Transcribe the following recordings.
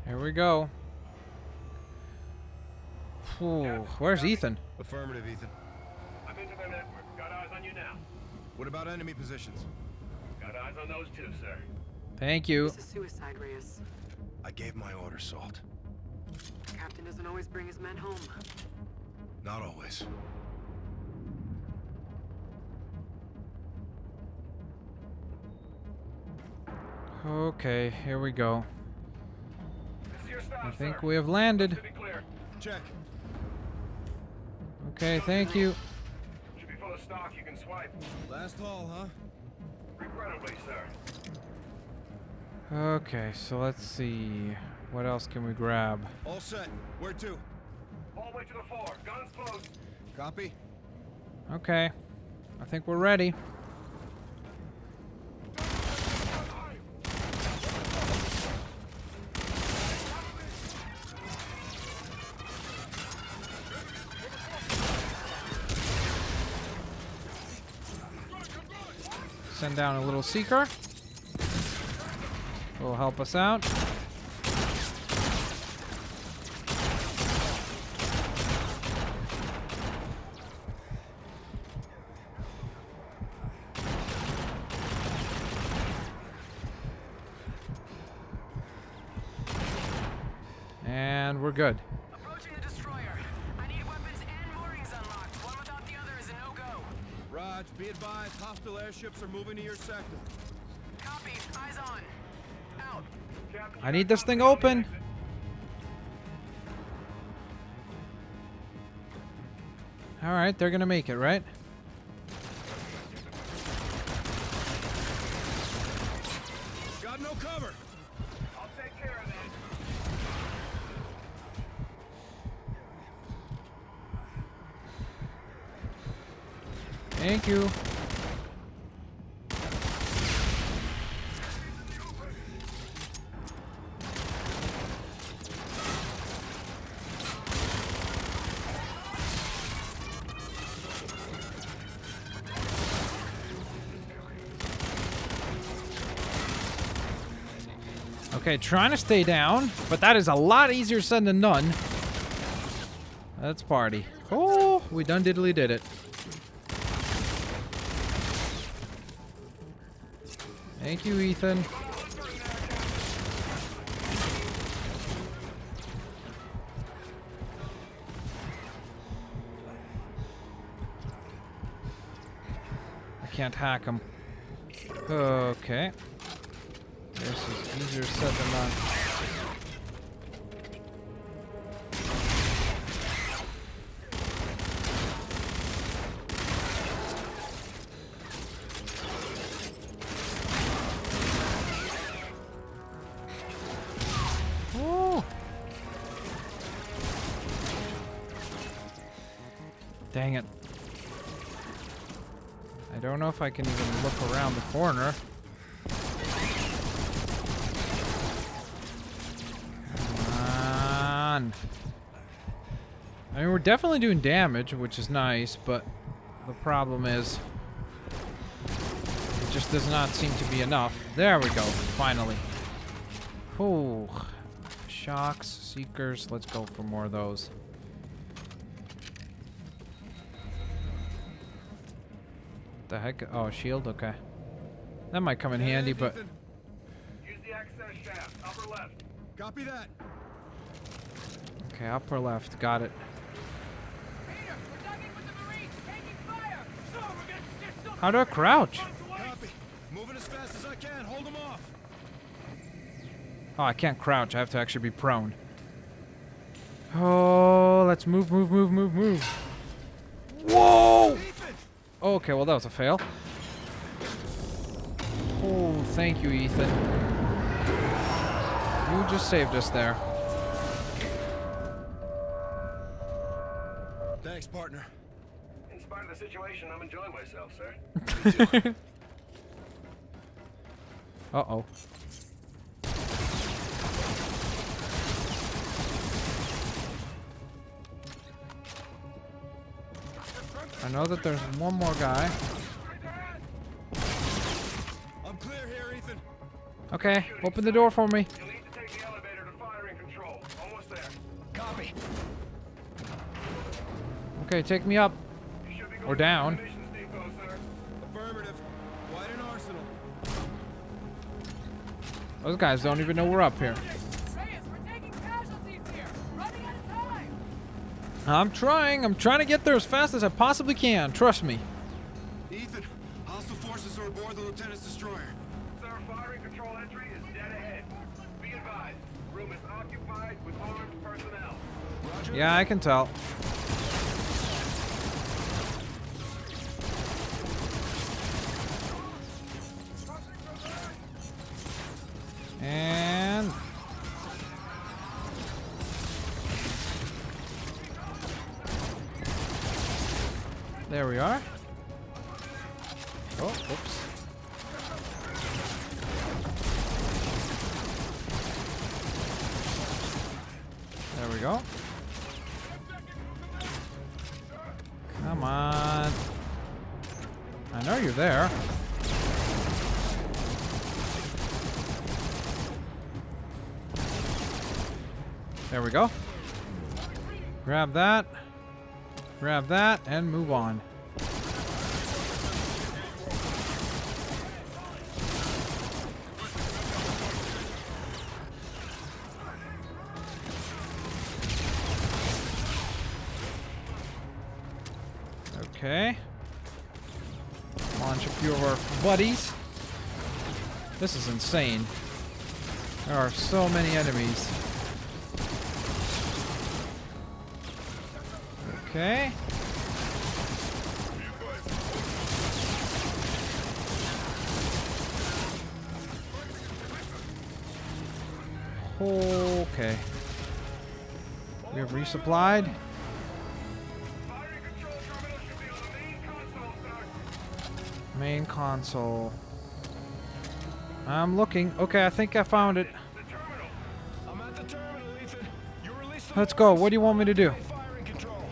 Here we go. Ooh, where's Ethan? Affirmative, Ethan. I'm into their network. Got eyes on you now. What about enemy positions? Got eyes on those too, sir. Thank you. This is suicide, Reyes. I gave my order, Salt. Captain doesn't always bring his men home. Not always. Okay, here we go. This is your stop, I think sir. we have landed. City clear. Check. Okay, thank you. Should be full of stock you can swipe. Last haul, huh? Regrettably, sir. Okay, so let's see. What else can we grab? All set. Where to? Hallway to the floor. Guns close. Copy. Okay. I think we're ready. Send down a little seeker. Will help us out. And we're good. Approaching the destroyer. I need weapons and moorings unlocked. One without the other is a no-go. Raj, be advised, hostile airships are moving to your sector. Copy. Eyes on. Out. Captain, I need this thing open. All right, they're gonna make it, right? Got no cover. I'll take care of that. Thank you. Okay, trying to stay down, but that is a lot easier said than done. Let's party. Oh, we done diddly did it. Thank you, Ethan. I can't hack him. Okay. This is easier said than done. Woo! Dang it. I don't know if I can even look around the corner. I mean, we're definitely doing damage, which is nice, but the problem is it just does not seem to be enough. There we go, finally. Ooh. Shocks, seekers, let's go for more of those. The heck? Oh, shield, okay. That might come in handy, but... Use the access shaft. Upper left. Copy that. Okay, upper left, got it. How do I crouch? Copy. Moving as fast as I can. Hold them off. Oh, I can't crouch. I have to actually be prone. Oh, let's move, move, move, move, move. Whoa! Ethan! Okay, well, that was a fail. Oh, thank you, Ethan. You just saved us there. Thanks, partner. In spite of the situation, I'm enjoying myself, sir. Uh-oh. I know that there's one more guy. I'm clear here, Ethan. Okay, open the door for me. You'll need to take the elevator to firing Okay, take me up. You should be Or going down. to the munitions depot, sir. Affirmative. Quite an arsenal. Those guys don't even know we're up here. Reyes, we're taking casualties here. Running out of time. I'm trying. I'm trying to get there as fast as I possibly can. Trust me. Ethan, hostile forces are aboard the lieutenant's destroyer. Sir, firing control entry is dead ahead. Be advised, room is occupied with armed personnel. Roger. Yeah, I can tell. And there we are. Oh, oops. There we go. Come on. I know you're there. There we go. Grab that. Grab that and move on. Okay. Launch a few of our buddies. This is insane. There are so many enemies. Okay. Okay. We have resupplied. Firing control terminal should be on the main console, sir. Main console. I'm looking. Okay, I think I found it. The terminal. I'm at the terminal, Ethan. You release the Let's go. What do you want me to do? firing control.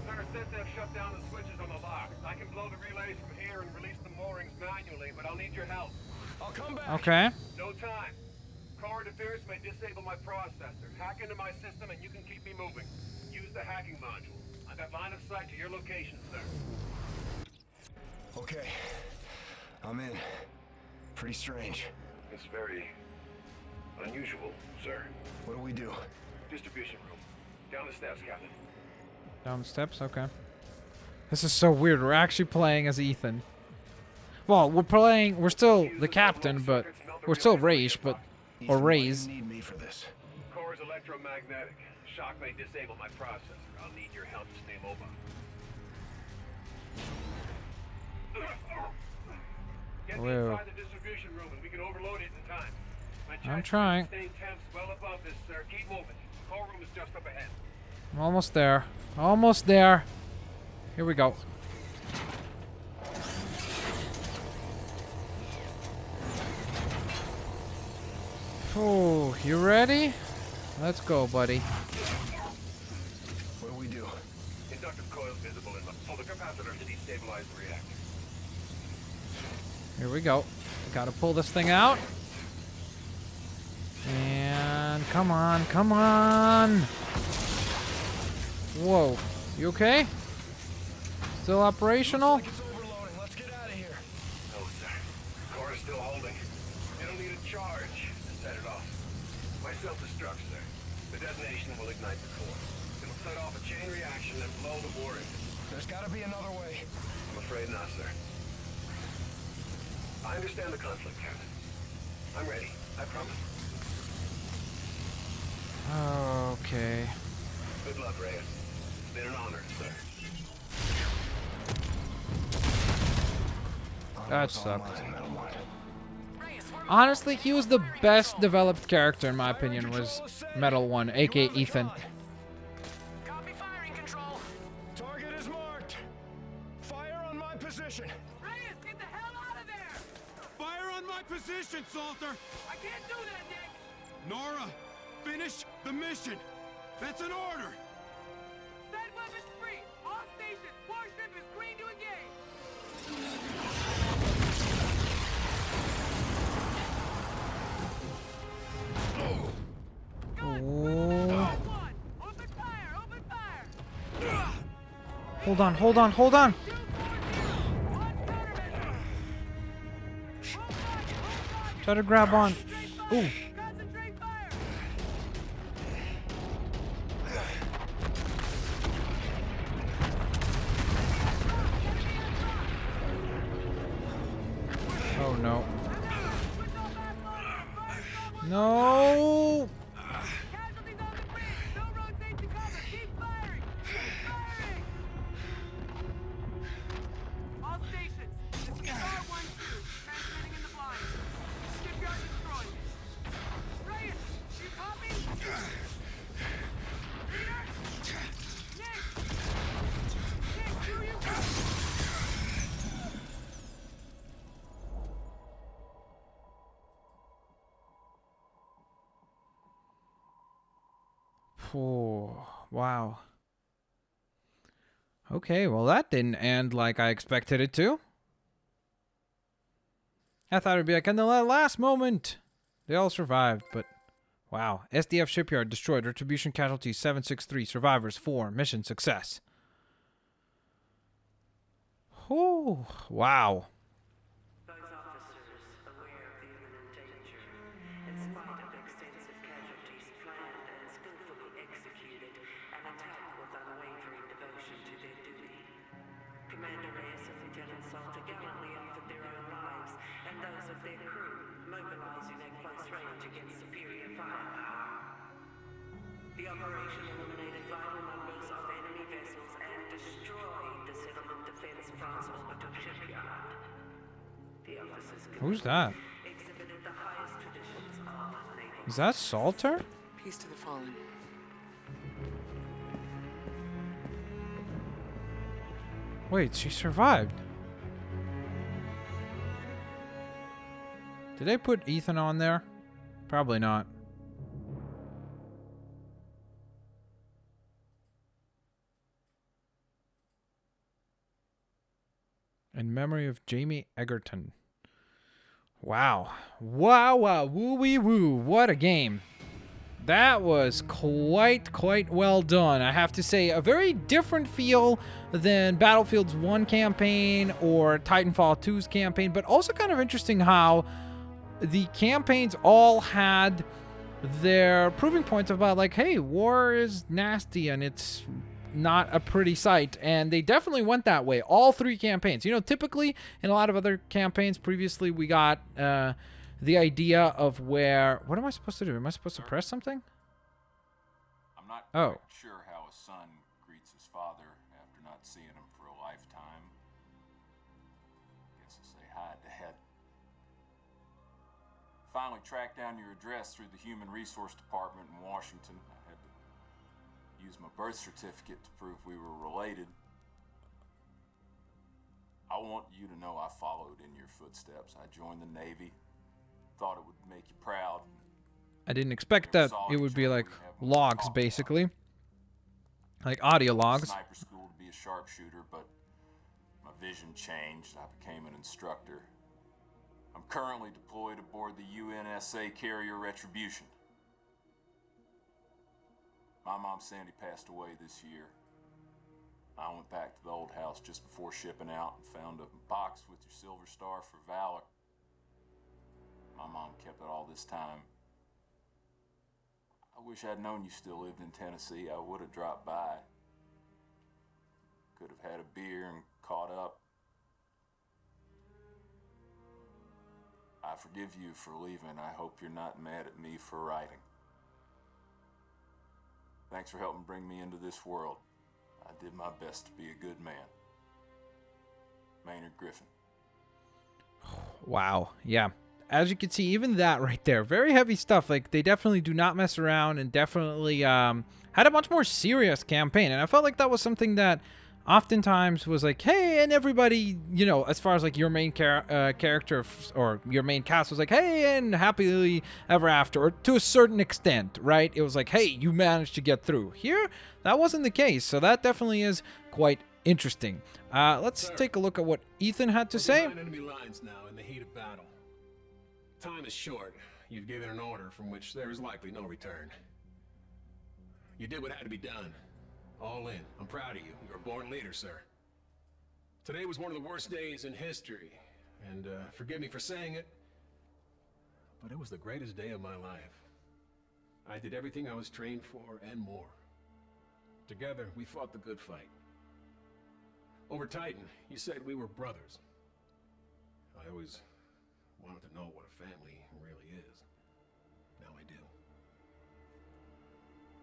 Sir, since they've shut down the switches on the locks, I can blow the relays from here and release the moorings manually, but I'll need your help. I'll come back. Okay. No time. Core interference may disable my processor. Hack into my system and you can keep me moving. Use the hacking module. I've got line of sight to your location, sir. Okay. I'm in. Pretty strange. It's very unusual, sir. What do we do? Distribution room. Down the steps, Captain. Down the steps. Okay. This is so weird. We're actually playing as Ethan. Well, we're still the captain, but we're still Raish, but or Ethan, why do Raise. you need me for this? Core is electromagnetic. Shock may disable my processor. I'll need your help to stay mobile. Get me Whoa. inside the distribution room and we can overload it in time. My I'm checks trying. Staying temps well above this, sir. Keep moving. Core room is just up ahead. I'm almost there. Almost there. Here we go. Oh, you ready? Let's go, buddy. What do we do? Inductive coils visible in the... Pull the capacitor to destabilize the reactor. Here we go. Gotta pull this thing out. And come on, come on. Whoa. You okay? Still operational? Looks like it's overloading. Let's get out of here. No, sir. Core is still holding. It'll need a charge to set it off. My self-destruct, sir. The detonation will ignite the core. It'll set off a chain reaction and blow the mooring. There's gotta be another way. I'm afraid not, sir. I understand the conflict, Captain. I'm ready. I promise. Okay. Good luck, Reyes. It's been an honor, sir. That sucked. Reyes, we're Honestly, he was the best developed character in my opinion, was Metal One, aka Ethan. copy firing control. Target is marked. Fire on my position. Reyes, get the hell out of there! Fire on my position, Salter. I can't do that, Nick! Nora, finish the mission. That's an order. Set weapons free! All stations! Warship is green to engage! Oh. One! Open fire! Open fire! Hold on, hold on, hold on. Try to grab on. Ooh. Oh no. No. Casualties on the bridge. No road safety cover. Keep firing. Keep firing. All stations. This is R12. Transmitting in the blind. Shipyard destroyed. Ryan, do you copy? Peter? Nick? Nick, do you copy? Oh, wow. Okay, well that didn't end like I expected it to. I thought it'd be like in the last moment. They all survived, but wow. SDF shipyard destroyed. Retribution casualties 763. Survivors 4. Mission success. Oh, wow. Those officers, aware of the imminent danger, in spite of extensive casualties, planned and skillfully executed an attack with unwavering devotion to their duty. Commander Reyes and Lieutenant Salter gallantly offered their own lives and those of their crew, mobilizing at close range against superior firepower. The operation eliminated vital numbers of enemy vessels and destroyed the settlement defense France orbital shipyard. The officers Who's that? exhibited the highest traditions of naval. Is that Salter? Peace to the fallen. Wait, she survived. Did they put Ethan on there? Probably not. In memory of Jamie Egerton. Wow. Wow, wow, woo-wee woo. What a game. That was quite well done. I have to say, a very different feel than Battlefield's 1 campaign or Titanfall 2's campaign, but also kind of interesting how the campaigns all had their proving points about like, hey, war is nasty and it's not a pretty sight, and they definitely went that way all 3 campaigns. You know, typically in a lot of other campaigns previously we got the idea of where, what am I supposed to do? Am I supposed to press something? I'm not Oh. quite sure how a son greets his father after not seeing him for a lifetime. Guess I'll say hi, Dad. Finally tracked down your address through the Human Resource Department in Washington. I had to use my birth certificate to prove we were related. I want you to know I followed in your footsteps. I joined the Navy. Thought it would make you proud. I didn't expect that it would be like logs, basically. Like audio logs. Sniper school to be a sharpshooter, but my vision changed. I became an instructor. I'm currently deployed aboard the UNSA carrier Retribution. My mom Sandy passed away this year. I went back to the old house just before shipping out and found a box with your silver star for valor. My mom kept it all this time. I wish I'd known you still lived in Tennessee. I would have dropped by. Could have had a beer and caught up. I forgive you for leaving. I hope you're not mad at me for writing. Thanks for helping bring me into this world. I did my best to be a good man. Maynard Griffin. Wow. Yeah. As you can see, even that right there, very heavy stuff. Like, they definitely do not mess around and definitely had a much more serious campaign. And I felt like that was something that oftentimes was like, hey, and everybody, you know, as far as like your main character or your main cast was like, hey, and happily ever after, or to a certain extent, right? It was like, hey, you managed to get through. Here, that wasn't the case. So that definitely is quite interesting. Let's take a look at what Ethan had to say. Behind enemy lines now in the heat of battle. Time is short. You've given an order from which there is likely no return. You did what had to be done. All in. I'm proud of you. You're a born leader, sir. Today was one of the worst days in history. And forgive me for saying it, but it was the greatest day of my life. I did everything I was trained for and more. Together, we fought the good fight. Over Titan, you said we were brothers. I always wanted to know what a family really is. Now I do.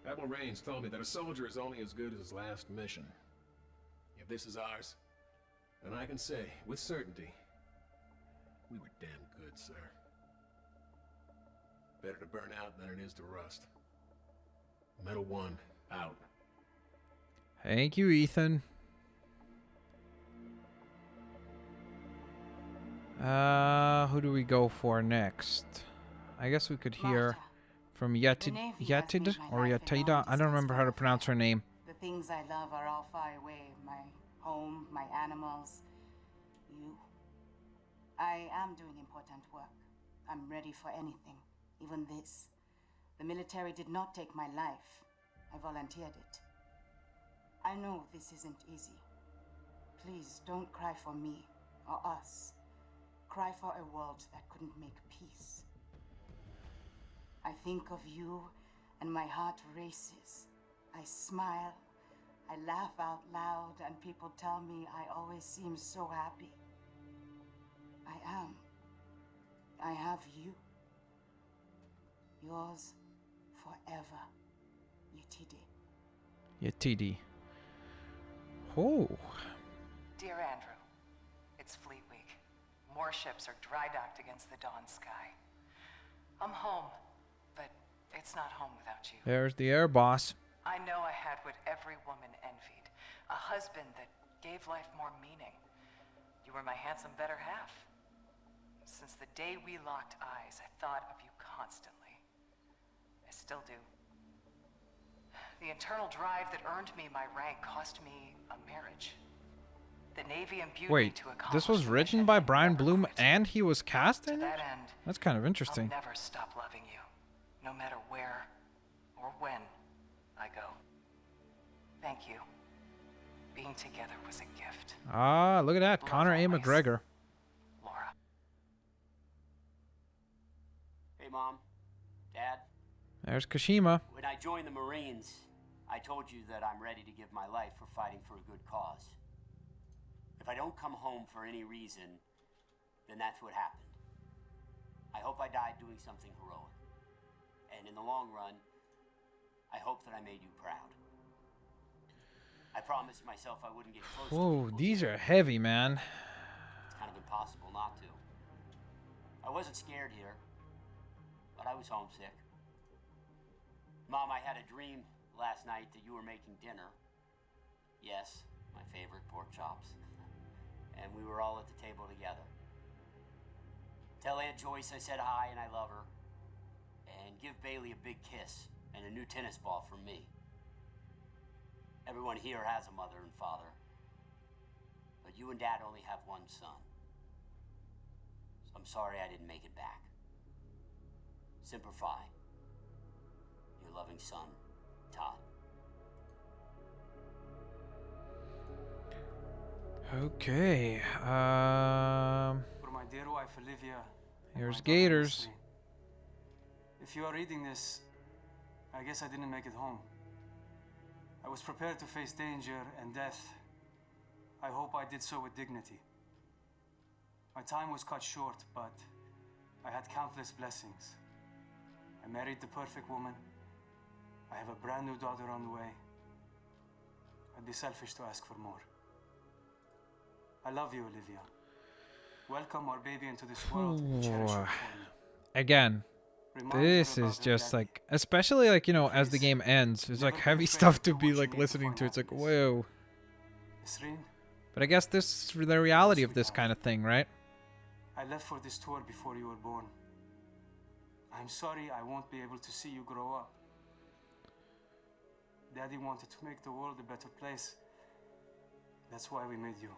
Admiral Raines told me that a soldier is only as good as his last mission. If this is ours, then I can say, with certainty, we were damn good, sir. Better to burn out than it is to rust. Metal 1, out. Thank you, Ethan. Who do we go for next? I guess we could hear from Yetid or Yetida. I don't remember how to pronounce her name. The things I love are all far away. My home, my animals, you. I am doing important work. I'm ready for anything, even this. The military did not take my life. I volunteered it. I know this isn't easy. Please don't cry for me or us. Cry for a world that couldn't make peace. I think of you and my heart races. I smile, I laugh out loud, and people tell me I always seem so happy. I am. I have you. Yours forever, Yetide. Yetidi. Oh. Dear Andrew, it's Fleet Week. More ships are dry docked against the dawn sky. I'm home, but it's not home without you. There's the air boss. I know I had what every woman envied. A husband that gave life more meaning. You were my handsome better half. Since the day we locked eyes, I thought of you constantly. I still do. The internal drive that earned me my rank cost me a marriage. The Navy imbued me Wait, to accomplish this was the written mission by and Brian never Bloom quit. and he was cast To in it? that end, That's kind of interesting. I'll never stop loving you, no matter where or when I go. Thank you. Being together was a gift. Ah, look at that. Love Connor A. always. McGregor. Laura. Hey, Mom. Dad. There's Kashima. When I joined the Marines, I told you that I'm ready to give my life for fighting for a good cause. If I don't come home for any reason, then that's what happened. I hope I died doing something heroic. And in the long run, I hope that I made you proud. I promised myself I wouldn't get close to Whoa, people. these are heavy, man. It's kind of impossible not to. I wasn't scared here, but I was homesick. Mom, I had a dream last night that you were making dinner. Yes, my favorite pork chops. And we were all at the table together. Tell Aunt Joyce I said hi and I love her. And give Bailey a big kiss and a new tennis ball from me. Everyone here has a mother and father. But you and Dad only have one son. So I'm sorry I didn't make it back. Semper Fi. Your loving son, Todd. Okay. For my dear wife Olivia. and Here's my daughter, Gators. Leslie. If you are reading this, I guess I didn't make it home. I was prepared to face danger and death. I hope I did so with dignity. My time was cut short, but I had countless blessings. I married the perfect woman. I have a brand new daughter on the way. I'd be selfish to ask for more. I love you, Olivia. Welcome our baby into this world and cherish her for me. Again, Remind her this about is her just daddy. like, especially like, you know, as the Please, game ends, there's like never be heavy afraid stuff to to do be what you like need to listening to. find It's like, happiness. whoa. Nisreen, But I guess this is the reality of this kind of thing, right? I left for this tour before you were born. I'm sorry I won't be able to see you grow up. Daddy wanted to make the world a better place. That's why we made you.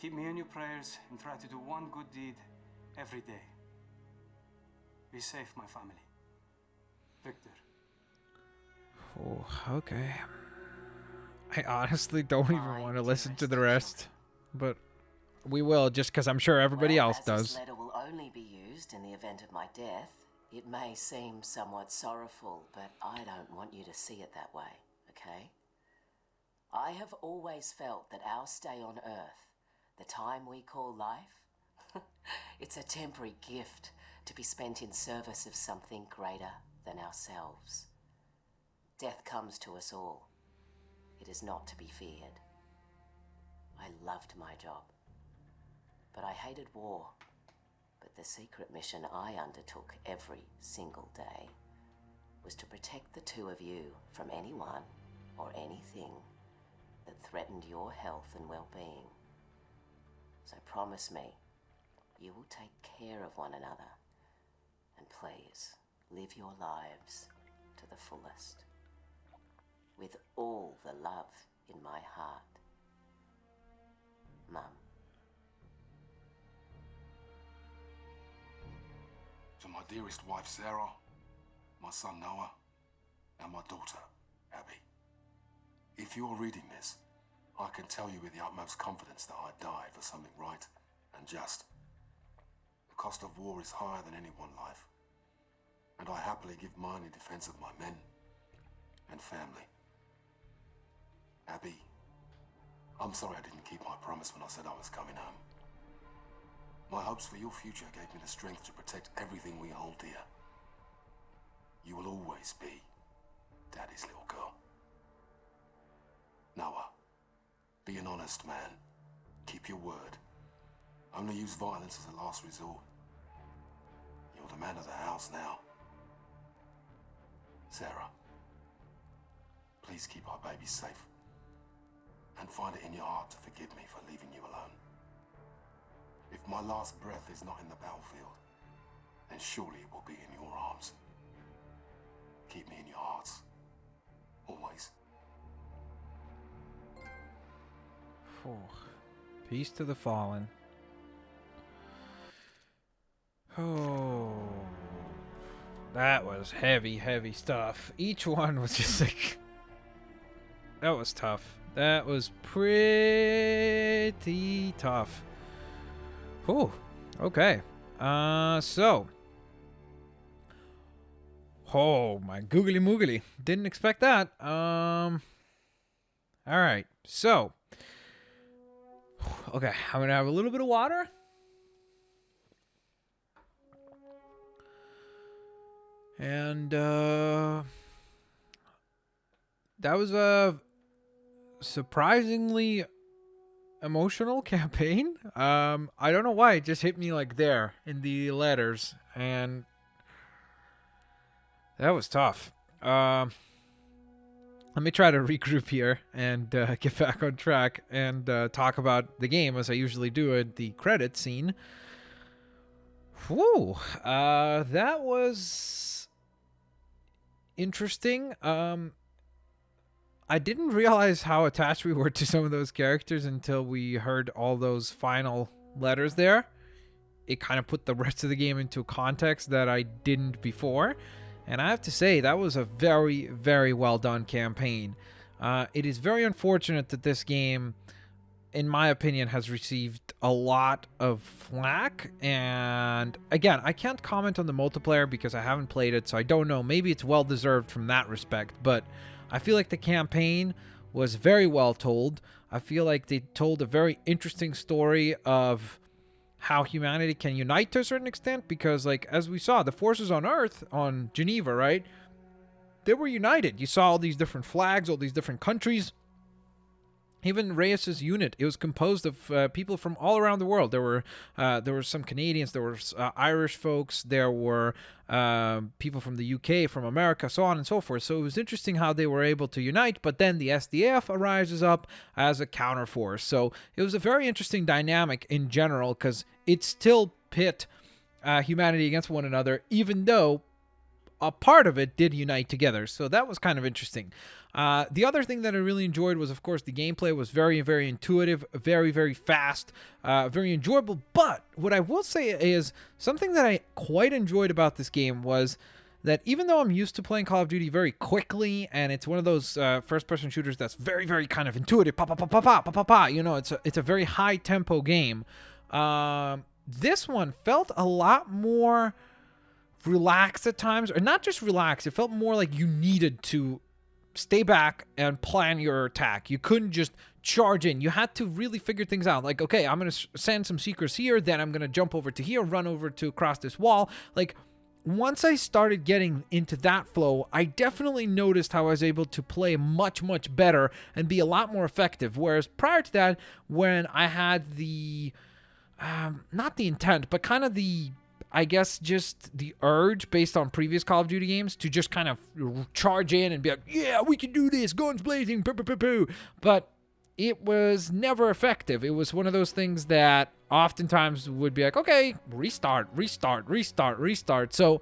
Keep me in your prayers and try to do one good deed every day. Be safe, my family. Victor. Oh, okay. I honestly don't even want to listen to the rest, but we will, just because I'm sure everybody else as does. This letter will only be used in the event of my death. It may seem somewhat sorrowful, but I don't want you to see it that way, okay? I have always felt that our stay on Earth, the time we call life, it's a temporary gift to be spent in service of something greater than ourselves. Death comes to us all. It is not to be feared. I loved my job, but I hated war. But the secret mission I undertook every single day was to protect the two of you from anyone or anything that threatened your health and well-being. So promise me you will take care of one another, and please live your lives to the fullest, with all the love in my heart. Mum. To my dearest wife, Sarah, my son, Noah, and my daughter, Abby. If you're reading this, I can tell you with the utmost confidence that I died for something right and just. The cost of war is higher than any one life, and I happily give mine in defense of my men and family. Abby, I'm sorry I didn't keep my promise when I said I was coming home. My hopes for your future gave me the strength to protect everything we hold dear. You will always be Daddy's little girl. Noah, be an honest man. Keep your word. Only use violence as a last resort. You're the man of the house now. Sarah, please keep our baby safe. And find it in your heart to forgive me for leaving you alone. If my last breath is not in the battlefield, then surely it will be in your arms. Keep me in your hearts. Always. Oh, peace to the fallen. Oh, that was heavy, heavy stuff. Each one was just like, that was tough. That was pretty tough. Oh, okay. So. Oh, my googly moogly. Didn't expect that. All right. So. Okay, I'm going to have a little bit of water. And, that was a surprisingly emotional campaign. I don't know why, it just hit me like there in the letters, and that was tough. Let me try to regroup here and get back on track and talk about the game as I usually do at the credit scene. Whew, that was interesting. I didn't realize how attached we were to some of those characters until we heard all those final letters there. It kind of put the rest of the game into context that I didn't before. And I have to say, that was a very, very well done campaign. It is very unfortunate that this game, in my opinion, has received a lot of flack. And again, I can't comment on the multiplayer because I haven't played it, so I don't know. Maybe it's well deserved from that respect, but I feel like the campaign was very well told. I feel like they told a very interesting story of how humanity can unite to a certain extent, because, like, as we saw, the forces on Earth, on Geneva, right, they were united. You saw all these different flags, all these different countries. Even Reyes's unit, it was composed of people from all around the world. There were some Canadians, there were Irish folks, there were people from the UK, from America, so on and so forth. So it was interesting how they were able to unite, but then the SDF arises up as a counterforce. So it was a very interesting dynamic in general, because it still pit humanity against one another, even though a part of it did unite together. So that was kind of interesting. The other thing that I really enjoyed was, of course, the gameplay was very, very intuitive, very, very fast, very enjoyable. But what I will say is something that I quite enjoyed about this game was that even though I'm used to playing Call of Duty very quickly, and it's one of those first-person shooters that's very, very kind of intuitive, pa pa pa pa pa pa pa pa, you know, it's a very high-tempo game. This one felt a lot more relaxed at times, or not just relaxed. It felt more like you needed to stay back and plan your attack. You couldn't just charge in. You had to really figure things out. Like, okay, I'm going to send some seekers here, then I'm going to jump over to here, run over to across this wall. Like, once I started getting into that flow, I definitely noticed how I was able to play much, much better and be a lot more effective. Whereas prior to that, when I had the, not the intent, but kind of the, I guess, just the urge based on previous Call of Duty games to just kind of charge in and be like, yeah, we can do this, guns blazing, poo, poo, poo, poo. But it was never effective. It was one of those things that oftentimes would be like, okay, restart, restart, restart, restart. So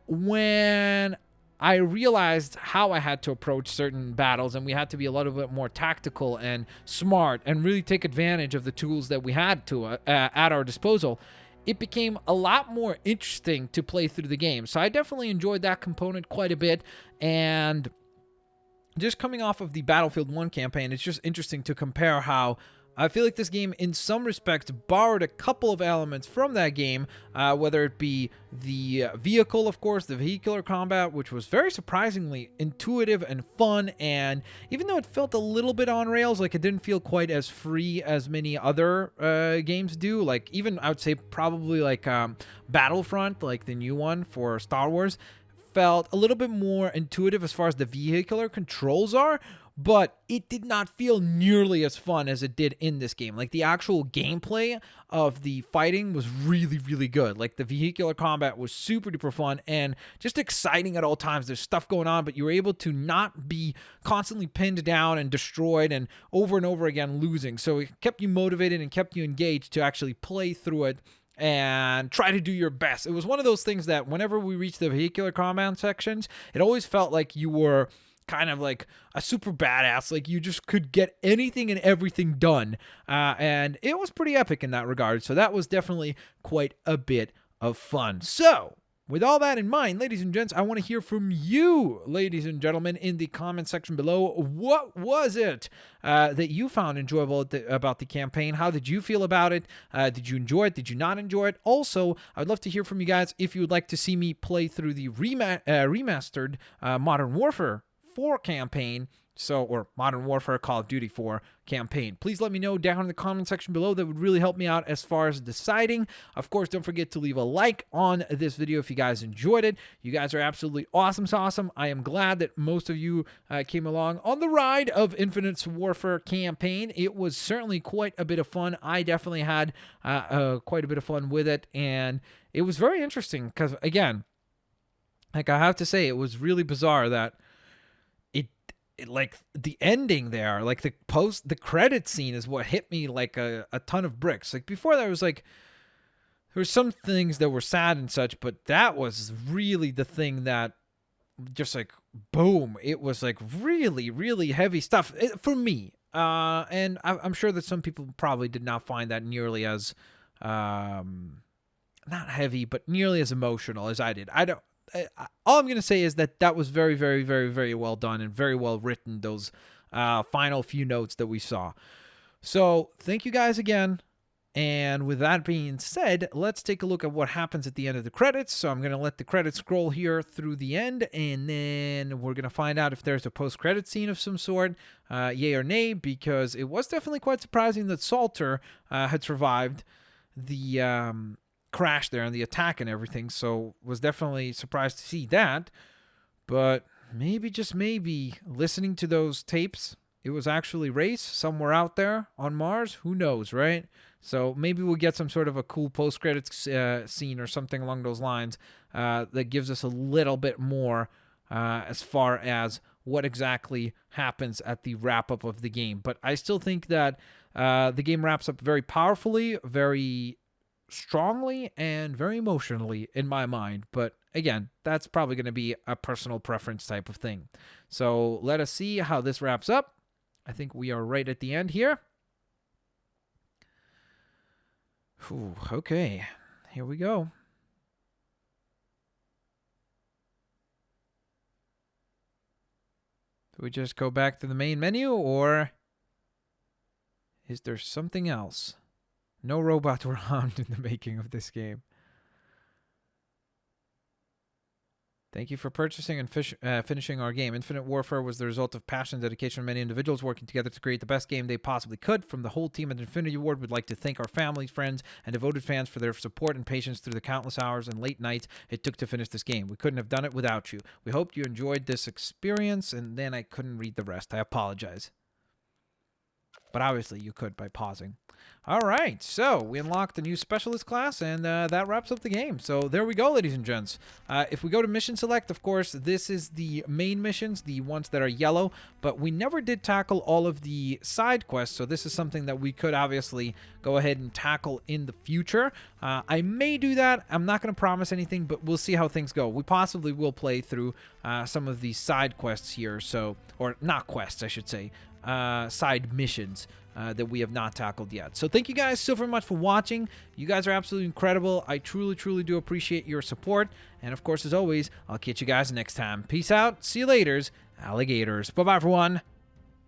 when I realized how I had to approach certain battles, and we had to be a little bit more tactical and smart and really take advantage of the tools that we had to at our disposal, it became a lot more interesting to play through the game. So I definitely enjoyed that component quite a bit. And just coming off of the Battlefield 1 campaign, it's just interesting to compare how I feel like this game, in some respects, borrowed a couple of elements from that game, whether it be the vehicle, of course, the vehicular combat, which was very surprisingly intuitive and fun, and even though it felt a little bit on rails, like it didn't feel quite as free as many other games do, like even, I would say, probably like Battlefront, like the new one for Star Wars, felt a little bit more intuitive as far as the vehicular controls are, but it did not feel nearly as fun as it did in this game. Like, the actual gameplay of the fighting was really, really good. Like, the vehicular combat was super duper fun and just exciting at all times. There's stuff going on, but you were able to not be constantly pinned down and destroyed and over again losing. So it kept you motivated and kept you engaged to actually play through it and try to do your best. It was one of those things that whenever we reached the vehicular combat sections, it always felt like you were kind of like a super badass, like you just could get anything and everything done, and it was pretty epic in that regard. So that was definitely quite a bit of fun. So with all that in mind, ladies and gents, I want to hear from you, ladies and gentlemen, in the comment section below. What was it that you found enjoyable about the campaign? How did you feel about it? Did you enjoy it? Did you not enjoy it? Also, I'd love to hear from you guys if you would like to see me play through the remastered Modern Warfare 4 campaign, or Modern Warfare Call of Duty 4 campaign. Please let me know down in the comment section below. That would really help me out as far as deciding. Of course, don't forget to leave a like on this video if you guys enjoyed it. You guys are absolutely awesome. I am glad that most of you came along on the ride of Infinite Warfare campaign. It was certainly quite a bit of fun. I definitely had quite a bit of fun with it, and it was very interesting because, again, like I have to say, it was really bizarre that like the ending there, like the credit scene is what hit me like a ton of bricks. Like before that, was like, there were some things that were sad and such, but that was really the thing that just like, boom, it was like really, really heavy stuff for me. And I'm sure that some people probably did not find that nearly as, not heavy, but nearly as emotional as I did. All I'm going to say is that was very, very, very, very well done and very well written, those final few notes that we saw. So thank you guys again. And with that being said, let's take a look at what happens at the end of the credits. So I'm going to let the credits scroll here through the end, and then we're going to find out if there's a post-credit scene of some sort, yay or nay, because it was definitely quite surprising that Salter had survived the crash there and the attack and everything, so was definitely surprised to see that. But maybe, just maybe, listening to those tapes, it was actually Race somewhere out there on Mars. Who knows, right? So maybe we'll get some sort of a cool post-credits scene or something along those lines that gives us a little bit more as far as what exactly happens at the wrap-up of the game. But I still think that the game wraps up very powerfully, very strongly, and very emotionally in my mind. But again, that's probably going to be a personal preference type of thing. So let us see how this wraps up. I think we are right at the end here. Whew, okay, here we go. Do we just go back to the main menu, or is there something else? No robots were harmed in the making of this game. Thank you for purchasing and finishing our game. Infinite Warfare was the result of passion and dedication of many individuals working together to create the best game they possibly could. From the whole team at Infinity Ward, we'd like to thank our families, friends, and devoted fans for their support and patience through the countless hours and late nights it took to finish this game. We couldn't have done it without you. We hope you enjoyed this experience, and then I couldn't read the rest. I apologize. But obviously you could by pausing. All right, so we unlocked a new specialist class, and that wraps up the game. So there we go, ladies and gents. If we go to mission select, of course, this is the main missions, the ones that are yellow, but we never did tackle all of the side quests, so this is something that we could obviously go ahead and tackle in the future. I may do that. I'm not going to promise anything, but we'll see how things go. We possibly will play through some of these side quests here, so, or not quests, I should say, side missions that we have not tackled yet. So thank you guys so very much for watching. You guys are absolutely incredible. I truly, truly do appreciate your support. And of course, as always, I'll catch you guys next time. Peace out. See you laters, alligators. Bye-bye, everyone.